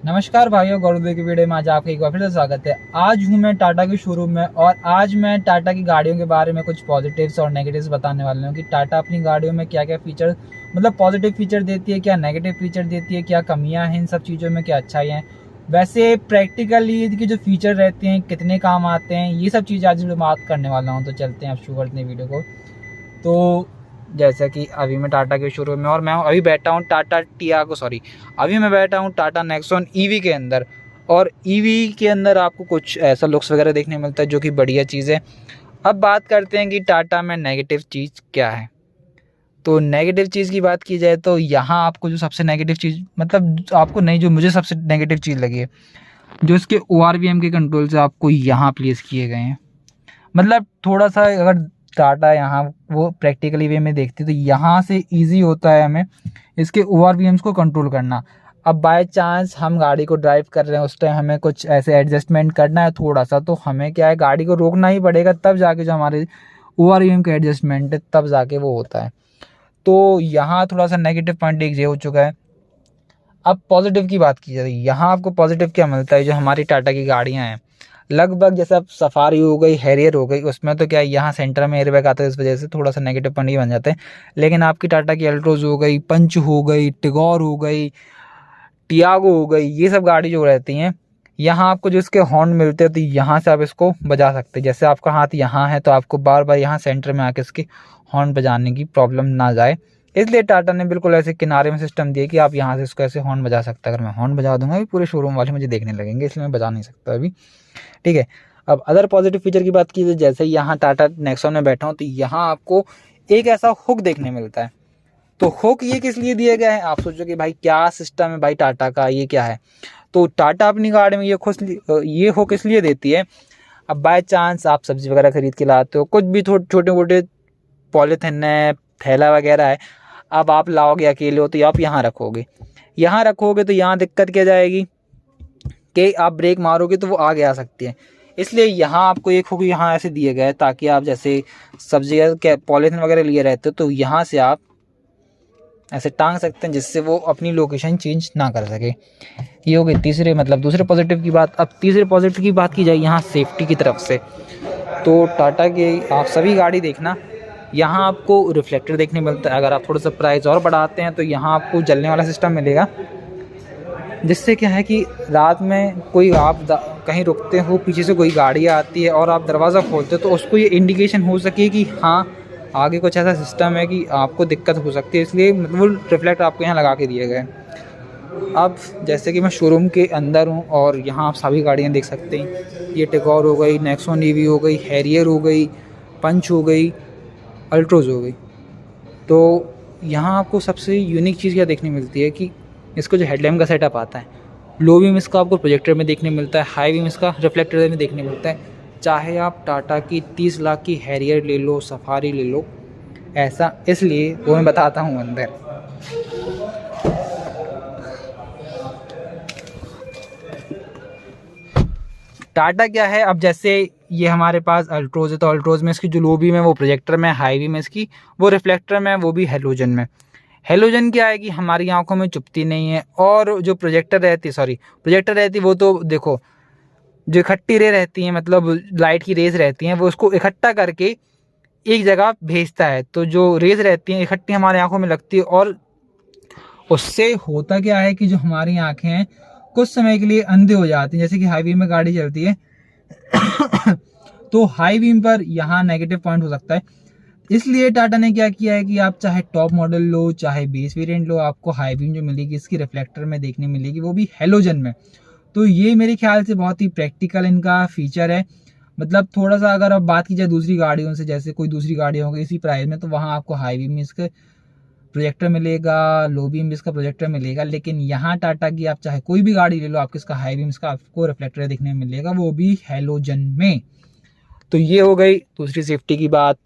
नमस्कार भाइयों, गौरव की वीडियो में आज आपका एक बार फिर से स्वागत है। आज हूँ मैं टाटा के शोरूम में और आज मैं टाटा की गाड़ियों के बारे में कुछ पॉजिटिव्स और नेगेटिव्स बताने वाला हूँ कि टाटा अपनी गाड़ियों में क्या क्या फीचर मतलब पॉजिटिव फीचर देती है, क्या नेगेटिव फीचर देती है, क्या कमियाँ हैं इन सब चीज़ों में, क्या अच्छाई हैं। वैसे प्रैक्टिकली इसके जो फीचर रहते हैं, कितने काम आते हैं, ये सब चीज़ आज मैं बात करने वाला हूँ। तो चलते हैं, अब शुरू करते हैं वीडियो को। तो जैसा कि अभी मैं टाटा के शोरूम में और मैं अभी बैठा हूँ अभी मैं बैठा हूँ टाटा नेक्सॉन ईवी के अंदर। और ईवी के अंदर आपको कुछ ऐसा लुक्स वगैरह देखने मिलता है जो कि बढ़िया चीज़ है। अब बात करते हैं कि टाटा में नेगेटिव चीज़ क्या है। तो नेगेटिव चीज़ की बात की जाए तो यहाँ आपको जो सबसे नेगेटिव चीज़ मतलब आपको नहीं, जो मुझे सबसे नेगेटिव चीज़ लगी है, जो इसके ORVM के कंट्रोल से आपको यहाँ प्लेस किए गए हैं। मतलब थोड़ा सा अगर टाटा यहाँ वो प्रैक्टिकली वे में देखते तो यहाँ से इजी होता है हमें इसके ORVMs को कंट्रोल करना। अब बाय चांस हम गाड़ी को ड्राइव कर रहे हैं, उस टाइम हमें कुछ ऐसे एडजस्टमेंट करना है थोड़ा सा, तो हमें क्या है, गाड़ी को रोकना ही पड़ेगा, तब जाके जो हमारे ORVM का एडजस्टमेंट है तब जाके वो होता है। तो यहाँ थोड़ा सा नेगेटिव पॉइंट एक ये हो चुका है। अब पॉजिटिव की बात की जाए, यहाँ आपको पॉजिटिव क्या मिलता है, जो हमारी टाटा की गाड़ियाँ हैं लगभग जैसे अब सफारी हो गई, हैरियर हो गई, उसमें तो क्या है यहाँ सेंटर में एयरबैग आता है, इस वजह से थोड़ा सा नेगेटिव पॉइंट ही बन जाते हैं। लेकिन आपकी टाटा की अल्ट्रोज हो गई, पंच हो गई, टिगोर हो गई, टियागो हो गई, ये सब गाड़ी जो रहती हैं, यहाँ आपको जो इसके हॉर्न मिलते हैं तो यहाँ से आप इसको बजा सकते हैं। जैसे आपका हाथ यहाँ है तो आपको बार बार यहाँ सेंटर में आके इसके हॉर्न बजाने की प्रॉब्लम ना जाए, इसलिए टाटा ने बिल्कुल ऐसे किनारे में सिस्टम दिया कि आप यहाँ से इसको ऐसे हॉर्न बजा सकते हैं। अगर मैं हॉर्न बजा दूंगा अभी पूरे शोरूम वाले मुझे देखने लगेंगे, इसलिए मैं बजा नहीं सकता अभी, ठीक है। अब अदर पॉजिटिव फीचर की बात की जाए, जैसे यहाँ टाटा नेक्सॉन में बैठा हूँ तो यहाँ आपको एक ऐसा हुक देखने मिलता है। तो हुक ये किस लिए दिया गया है, आप सोचो कि भाई क्या सिस्टम है भाई टाटा का, ये क्या है। तो टाटा अपनी गाड़ी में ये हुक इसलिए देती है, अब बाय चांस आप सब्जी वगैरह खरीद के लाते हो, कुछ भी छोटे मोटे पॉलीथिन है, थैला वगैरह है, अब आप लाओगे अकेले हो तो आप यहाँ रखोगे तो यहाँ दिक्कत क्या जाएगी कि आप ब्रेक मारोगे तो वो आगे आ सकती है। इसलिए यहाँ आपको एक हुक यहाँ ऐसे दिए गए ताकि आप जैसे सब्जी के पॉलीथिन वगैरह लिए रहते हो तो यहाँ से आप ऐसे टांग सकते हैं, जिससे वो अपनी लोकेशन चेंज ना कर सके। ये हो गई दूसरे पॉजिटिव की बात। अब तीसरे पॉजिटिव की बात की जाए यहाँ सेफ्टी की तरफ से, तो टाटा के आप सभी गाड़ी देखना, यहाँ आपको रिफ्लेक्टर देखने मिलता है। अगर आप थोड़ा सा प्राइस और बढ़ाते हैं तो यहाँ आपको जलने वाला सिस्टम मिलेगा, जिससे क्या है कि रात में कोई आप कहीं रुकते हो, पीछे से कोई गाड़ी आती है और आप दरवाज़ा खोलते हो तो उसको ये इंडिकेशन हो सके कि हाँ आगे कुछ ऐसा सिस्टम है कि आपको दिक्कत हो सकती है, इसलिए वो रिफ्लेक्टर आपको यहाँ लगा के दिए गए। अब जैसे कि मैं शोरूम के अंदर हूँ और यहाँ आप सभी गाड़ियाँ देख सकते हैं, ये टिगोर हो गई, नेक्सॉन ईवी हो गई, हैरियर हो गई, पंच हो गई, अल्ट्रोज हो गई। तो यहाँ आपको सबसे यूनिक चीज़ क्या देखने मिलती है कि इसको जो हेडलैम्प का सेटअप आता है, लो बीम इसका आपको प्रोजेक्टर में देखने मिलता है, हाई बीम इसका रिफ्लेक्टर में देखने मिलता है। चाहे आप टाटा की 30 लाख की हैरियर ले लो, सफारी ले लो, ऐसा इसलिए वो मैं बताता हूँ अंदर। टाटा क्या है, अब जैसे ये हमारे पास अल्ट्रोज है तो अल्ट्रोज में इसकी जो लो बीम है वो प्रोजेक्टर में, हाई बीम में इसकी वो रिफ्लेक्टर में, वो भी हेलोजन में। हेलोजन क्या है कि हमारी आंखों में चुभती नहीं है, और जो प्रोजेक्टर रहती वो तो देखो जो इकट्ठी रे रहती हैं, मतलब लाइट की रेज रहती हैं, वो उसको इकट्ठा करके एक जगह भेजता है, तो जो रेज रहती हैं इकट्ठी हमारी आंखों में लगती है, और उससे होता क्या है कि जो हमारी आंखें हैं कुछ समय के लिए अंधे हो जाती हैं। जैसे कि हाई बीम में गाड़ी चलती है तो हाई बीम पर यहाँ नेगेटिव पॉइंट हो सकता है, इसलिए टाटा ने क्या किया है कि आप चाहे टॉप मॉडल लो चाहे बेस वेरिएंट लो, आपको हाई बीम जो मिलेगी इसकी रिफ्लेक्टर में देखने मिलेगी, वो भी हेलोजन में। तो ये मेरे ख्याल से बहुत ही प्रैक्टिकल इनका फीचर है। मतलब थोड़ा सा अगर अब बात की जाए दूसरी गाड़ियों से, जैसे कोई दूसरी गाड़ी होगी इसी प्राइस में, तो वहाँ आपको हाई बीम में इसका प्रोजेक्टर मिलेगा, लो बीम इसका प्रोजेक्टर मिलेगा, लेकिन यहाँ टाटा की आप चाहे कोई भी गाड़ी ले लो, आपको इसका हाई बीम इसका आपको रिफ्लेक्टर देखने में मिलेगा, वो भी हेलोजन में। तो ये हो गई दूसरी सेफ्टी की बात।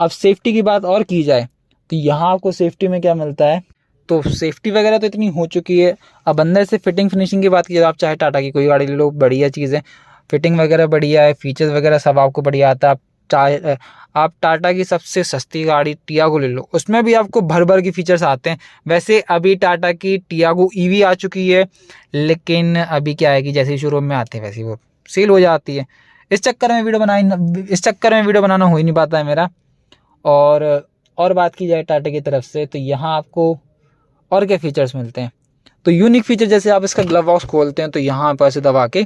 अब सेफ्टी की बात और की जाए तो यहाँ आपको सेफ्टी में क्या मिलता है, तो सेफ्टी वगैरह तो इतनी हो चुकी है। अब अंदर से फिटिंग फिनिशिंग की बात की जाए, आप चाहे टाटा की कोई गाड़ी ले लो, बढ़िया चीज़ है, फिटिंग वगैरह बढ़िया है, फीचर्स वगैरह सब आपको बढ़िया आता है। आप आप टाटा की सबसे सस्ती गाड़ी टियागो ले लो, उसमें भी आपको भर भर के फीचर्स आते हैं। वैसे अभी टाटा की टियागो ईवी आ चुकी है, लेकिन अभी क्या है कि जैसे ही शोरूम में आते हैं वैसे ही वो सेल हो जाती है। इस चक्कर में वीडियो बनाना हो ही नहीं पाता है मेरा। और बात की जाए टाटा की तरफ से, तो यहाँ आपको और क्या फीचर्स मिलते हैं, तो यूनिक फीचर जैसे आप इसका ग्लव बॉक्स खोलते हैं तो यहाँ पर ऐसे दबा के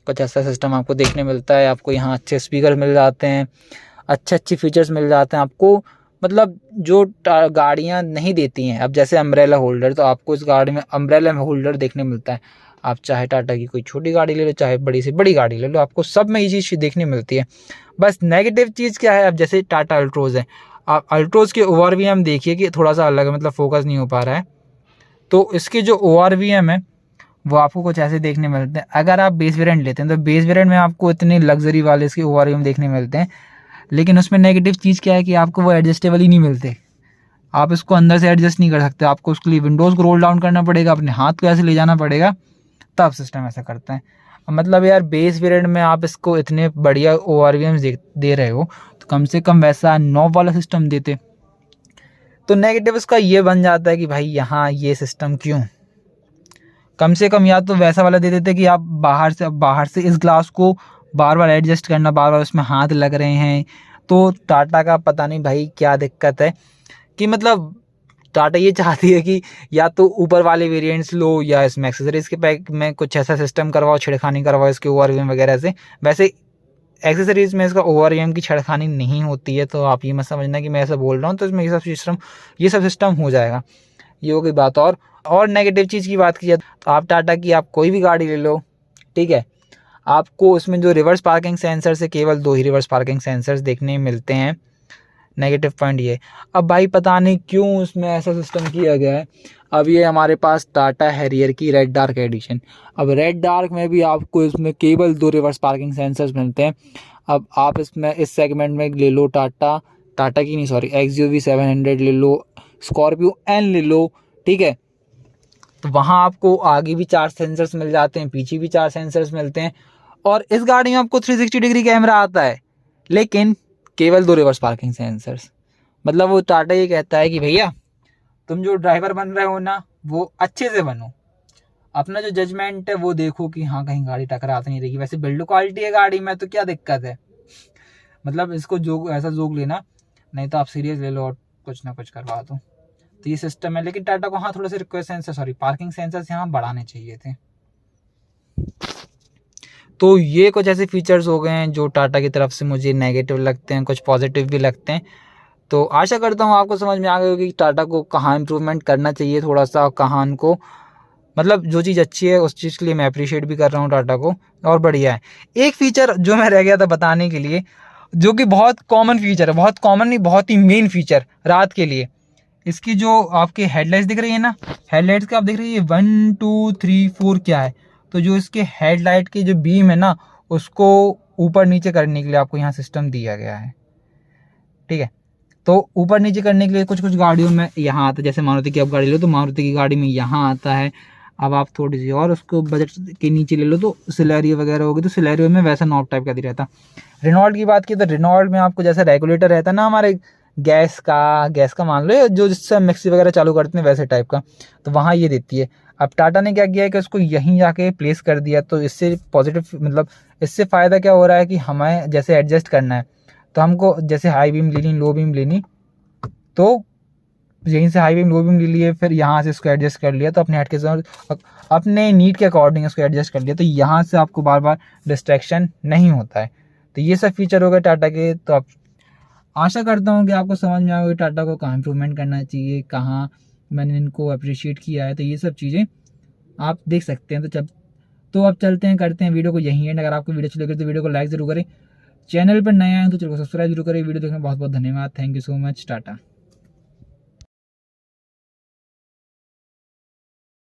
कुछ ऐसा सिस्टम आपको देखने मिलता है। आपको यहाँ अच्छे स्पीकर मिल जाते हैं, अच्छे फीचर्स मिल जाते हैं आपको, मतलब जो गाड़ियाँ नहीं देती हैं। अब जैसे अम्ब्रेला होल्डर, तो आपको इस गाड़ी में अम्ब्रेला होल्डर देखने मिलता है। आप चाहे टाटा की कोई छोटी गाड़ी ले लो, चाहे बड़ी से बड़ी गाड़ी ले लो, आपको सब में ये चीज़ देखने मिलती है। बस नेगेटिव चीज़ क्या है, अब जैसे टाटा अल्ट्रोज है, आप अल्ट्रोज के ORVM देखिए कि थोड़ा सा अलग है, मतलब फोकस नहीं हो पा रहा है। तो इसके जो ORVM है वो आपको कुछ ऐसे देखने मिलते हैं। अगर आप बेस वेरिएंट लेते हैं तो बेस वेरिएंट में आपको इतने लग्जरी वाले इसके ORVM देखने मिलते हैं, लेकिन उसमें नेगेटिव चीज़ क्या है कि आपको वो एडजस्टेबल ही नहीं मिलते। आप इसको अंदर से एडजस्ट नहीं कर सकते, आपको उसके लिए विंडोज़ को रोल डाउन करना पड़ेगा, अपने हाथ को ऐसे ले जाना पड़ेगा, तब सिस्टम ऐसा करता है। मतलब यार बेस वेरिएंट में आप इसको इतने बढ़िया ORVM दे रहे हो, तो कम से कम वैसा नॉब वाला सिस्टम देते। तो नेगेटिव इसका ये बन जाता है कि भाई यहाँ ये सिस्टम क्यों, कम से कम या तो वैसा वाला दे देते कि आप बाहर से इस ग्लास को बार बार एडजस्ट करना, बार बार उसमें हाथ लग रहे हैं। तो टाटा का पता नहीं भाई क्या दिक्कत है कि मतलब टाटा ये चाहती है कि या तो ऊपर वाले वेरिएंट्स लो या इसमें एक्सेसरीज के पैक में कुछ ऐसा सिस्टम करवाओ, छेड़खानी करवाओ इसके ORVM वगैरह से। वैसे एक्सेसरीज में इसका ORVM की छेड़खानी नहीं होती है, तो आप ये मत समझना कि मैं ऐसा बोल रहा हूँ। तो इसमें ये सब सिस्टम हो जाएगा, ये हो गई बात। और नेगेटिव चीज़ की बात की जाए तो आप टाटा की आप कोई भी गाड़ी ले लो, ठीक है, आपको उसमें जो रिवर्स पार्किंग सेंसर से केवल 2 ही रिवर्स पार्किंग सेंसर्स देखने मिलते हैं। नेगेटिव पॉइंट ये। अब भाई पता नहीं क्यों उसमें ऐसा सिस्टम किया गया है। अब ये हमारे पास टाटा हैरियर की रेड डार्क एडिशन, अब रेड डार्क में भी आपको इसमें केवल 2 रिवर्स पार्किंग सेंसर्स मिलते हैं। अब आप इसमें इस सेगमेंट में ले लो टाटा की नहीं सॉरी XUV 700 ले लो, स्कॉर्पियो N ले लो, ठीक है, तो वहाँ आपको आगे भी 4 सेंसर्स मिल जाते हैं, पीछे भी 4 सेंसर्स मिलते हैं। और इस गाड़ी में आपको 360 डिग्री कैमरा आता है, लेकिन केवल 2 रिवर्स पार्किंग सेंसर्स। मतलब वो टाटा ये कहता है कि भैया तुम जो ड्राइवर बन रहे हो ना, वो अच्छे से बनो, अपना जो जजमेंट है वो देखो कि हाँ कहीं गाड़ी टकरा तो नहीं रहेगी। वैसे बिल्ड क्वालिटी है गाड़ी में, तो क्या दिक्कत है, मतलब इसको ऐसा जोक लेना, नहीं तो आप सीरियस ले लो और कुछ ना कुछ करवा दो। तो ये सिस्टम है। लेकिन टाटा को हाँ थोड़े से पार्किंग सेंसर्स यहाँ बढ़ाने चाहिए थे। तो ये कुछ ऐसे फीचर्स हो गए हैं जो टाटा की तरफ से मुझे नेगेटिव लगते हैं, कुछ पॉजिटिव भी लगते हैं। तो आशा करता हूँ आपको समझ में आ गई होगी कि टाटा को कहाँ इम्प्रूवमेंट करना चाहिए थोड़ा सा, कहाँ उनको मतलब जो चीज़ अच्छी है उस चीज़ के लिए मैं अप्रिशिएट भी कर रहा हूँ टाटा को, और बढ़िया है। एक फीचर जो मैं रह गया था बताने के लिए, जो कि बहुत कॉमन फीचर है, बहुत कॉमन नहीं, बहुत ही मेन फीचर रात के लिए, इसकी जो आपके हेडलाइट्स दिख रही है ना, हेडलाइट्स का आप देख रही है 1 2 3 4 क्या है, तो जो इसके हेडलाइट की जो बीम है ना, उसको ऊपर नीचे करने के लिए आपको यहाँ सिस्टम दिया गया है, ठीक है। तो ऊपर नीचे करने के लिए कुछ गाड़ियों में यहाँ आता है, जैसे मारुति की आप गाड़ी लो तो मारुति की गाड़ी में यहाँ आता है। अब आप थोड़ी सी और उसको बजट के नीचे ले लो तो सिलेरियो वगैरह होगी, तो सिलेरियो में वैसा नॉब टाइप का दी रहता। रेनॉल्ट की बात की तो रेनॉल्ट में आपको जैसा रेगुलेटर रहता है ना हमारे गैस का मान लो, जो जिससे मिक्सी वगैरह चालू करते हैं वैसे टाइप का, तो वहाँ ये देती है। अब टाटा ने क्या किया है कि उसको यहीं जाके प्लेस कर दिया, तो इससे पॉजिटिव मतलब इससे फ़ायदा क्या हो रहा है कि हमें जैसे एडजस्ट करना है, तो हमको जैसे हाई बीम लेनी, लो बीम लेनी, तो यहीं से हाई बीम लो बीम ले लिए, फिर यहाँ से इसको एडजस्ट कर लिया, तो अपने हेड के अपने नीड के अकॉर्डिंग इसको एडजस्ट कर लिया, तो यहाँ से आपको बार बार डिस्ट्रैक्शन नहीं होता है। तो ये सब फीचर हो गए टाटा के। तो आप आशा करता हूँ कि आपको समझ में आएगा टाटा को कहाँ इंप्रूवमेंट करना चाहिए, कहाँ मैंने इनको अप्रिशिएट किया है। तो ये सब चीज़ें आप देख सकते हैं। तो अब चलते हैं, करते हैं वीडियो को यहीं एंड। अगर आपको वीडियो अच्छी लगे तो वीडियो को लाइक जरूर करें, चैनल पर नए आए हैं तो चैनल को सब्सक्राइब जरूर करें। वीडियो देखने में बहुत बहुत धन्यवाद। Thank you so much. Tata.